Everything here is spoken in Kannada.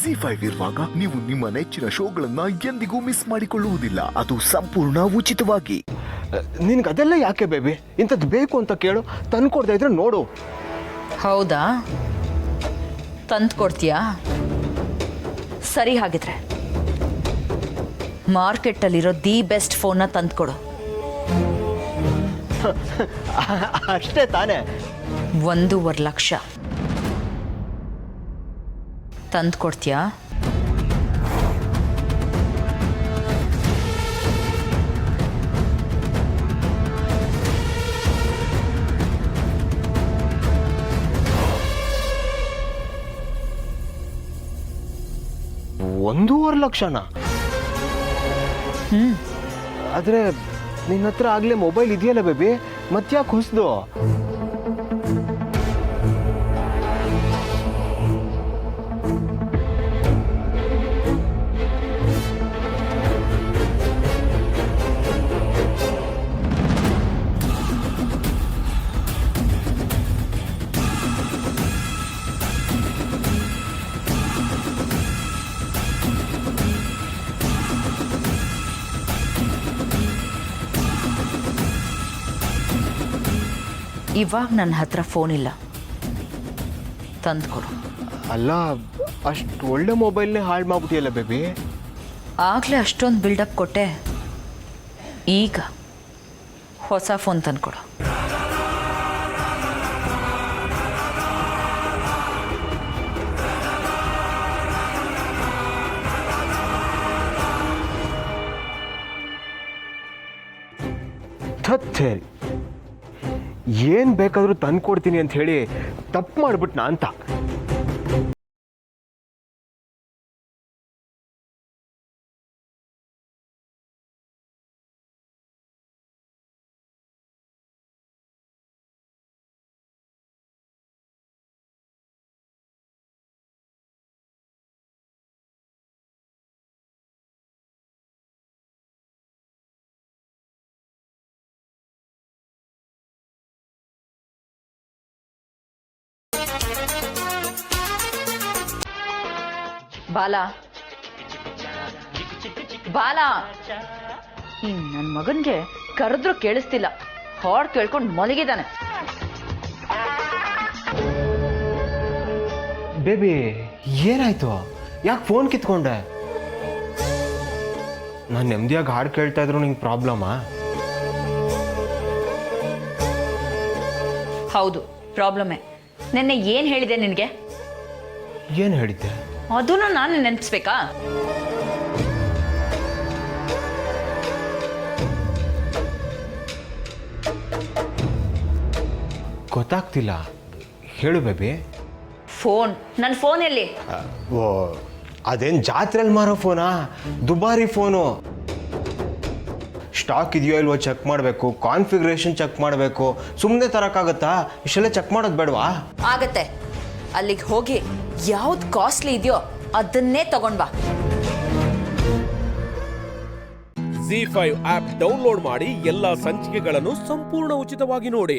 ಜಿ5 ಇರುವಾಗ ನೀವು ನಿಮ್ಮ ನೆಚ್ಚಿನ ಶೋಗಳನ್ನ ಎಂದಿಗೂ ಮಿಸ್ ಮಾಡಿಕೊಳ್ಳುವುದಿಲ್ಲ. ಅದು ಸಂಪೂರ್ಣ ಉಚಿತವಾಗಿ. ನಿನ್ಗೆ ಅದೆಲ್ಲ ಯಾಕೆ ಬೇಬಿ? ಇಂಥದ್ದು ಬೇಕು ಅಂತ ಕೇಳು, ತಂದು ಕೊಡ್ತಾ ಇದ್ರೆ ನೋಡು. ಹೌದಾ, ತಂದು ಕೊಡ್ತೀಯಾ? ಸರಿ, ಹಾಗಿದ್ರೆ ಮಾರ್ಕೆಟಲ್ಲಿರೋ ದಿ ಬೆಸ್ಟ್ ಫೋನ್ನ ತಂದು ಕೊಡು. ಅಷ್ಟೇ ತಾನೇ? 1.5 ಲಕ್ಷ ತಂದು ಕೊಡ್ತೀಯಾ? $1.5 ಲಕ್ಷನಾ? ಆದ್ರೆ ನಿನ್ನ ಹತ್ರ ಆಗ್ಲೇ ಮೊಬೈಲ್ ಇದೆಯಲ್ಲ ಬೇಬಿ, ಮತ್ತ್ಯಾಕೆ ಹೊಸದು? ಇವಾಗ ನನ್ನ ಹತ್ರ ಫೋನ್ ಇಲ್ಲ, ತಂದು ಕೊಡು. ಅಲ್ಲ, ಅಷ್ಟು ಒಳ್ಳೆ ಮೊಬೈಲ್ನೇ ಹಾಳು ಮಾಡ್ಬಿಟ್ಟಿಯಲ್ಲ ಬೇಬಿ. ಆಗಲೇ ಅಷ್ಟೊಂದು ಬಿಲ್ಡಪ್ ಕೊಟ್ಟೆ, ಈಗ ಹೊಸ ಫೋನ್ ತಂದು ಕೊಡು. ಥತ್ತೇರಿ, ಏನು ಬೇಕಾದರೂ ತಂದು ಕೊಡ್ತೀನಿ ಅಂತ ಹೇಳಿ ತಪ್ಪು ಮಾಡ್ಬಿಟ್ನಾ ಅಂತ. ಬಾಲ, ಬಾಲ, ನನ್ನ ಮಗನ್ಗೆ ಕರೆದ್ರೂ ಕೇಳಿಸ್ತಿಲ್ಲ, ಹಾಡ್ ಕೇಳ್ಕೊಂಡು ಮಲಗಿದ್ದಾನೆ. ಬೇಬಿ, ಏನಾಯ್ತು? ಯಾಕೆ ಫೋನ್ ಕಿತ್ಕೊಂಡೆ? ನಾನು ನೆಮ್ಮದಿಯಾಗಿ ಹಾಡು ಕೇಳ್ತಾ ಇದ್ರು ನಿಂಗೆ ಪ್ರಾಬ್ಲಮಾ? ಹೌದು, ಪ್ರಾಬ್ಲಮ್ಮೇ. ನೆನ್ನೆ ಏನು ಹೇಳಿದೆ ನಿನಗೆ? ಏನು ಹೇಳಿದ್ದೆ? ಅದನ್ನು ನಾನು ನೆನಪಿಸ್ಬೇಕಾ? ಗೊತ್ತಾಗ್ತಿಲ್ಲ, ಹೇಳು ಬೇಬಿ. ಫೋನ್, ನನ್ನ ಫೋನ್ ಎಲ್ಲಿ? ಓ, ಅದೇನು ಜಾತ್ರೆಯಲ್ಲಿ ಮಾರೋ ಫೋನಾ? ದುಬಾರಿ ಫೋನು. ಸ್ಟಾಕ್ ಇದೆಯೋ ಇಲ್ವೋ ಚೆಕ್ ಮಾಡಬೇಕು, ಕಾನ್ಫಿಗರೇಷನ್ ಚೆಕ್ ಮಾಡಬೇಕು. ಸುಮ್ಮನೆ ತರೋಕ್ಕಾಗತ್ತಾ? ಇಷ್ಟೆಲ್ಲ ಚೆಕ್ ಮಾಡೋದು ಬೇಡವಾ? ಆಗತ್ತೆ. ಅಲ್ಲಿಗೆ ಹೋಗಿ ಯಾವ್ದು ಕಾಸ್ಟ್ಲಿ ಇದೆಯೋ ಅದನ್ನೇ ತಗೊಂಡ್ ಬಾ. ಜಿ5 ಆಪ್ ಡೌನ್ಲೋಡ್ ಮಾಡಿ ಎಲ್ಲಾ ಸಂಚಿಕೆಗಳನ್ನು ಸಂಪೂರ್ಣ ಉಚಿತವಾಗಿ ನೋಡಿ.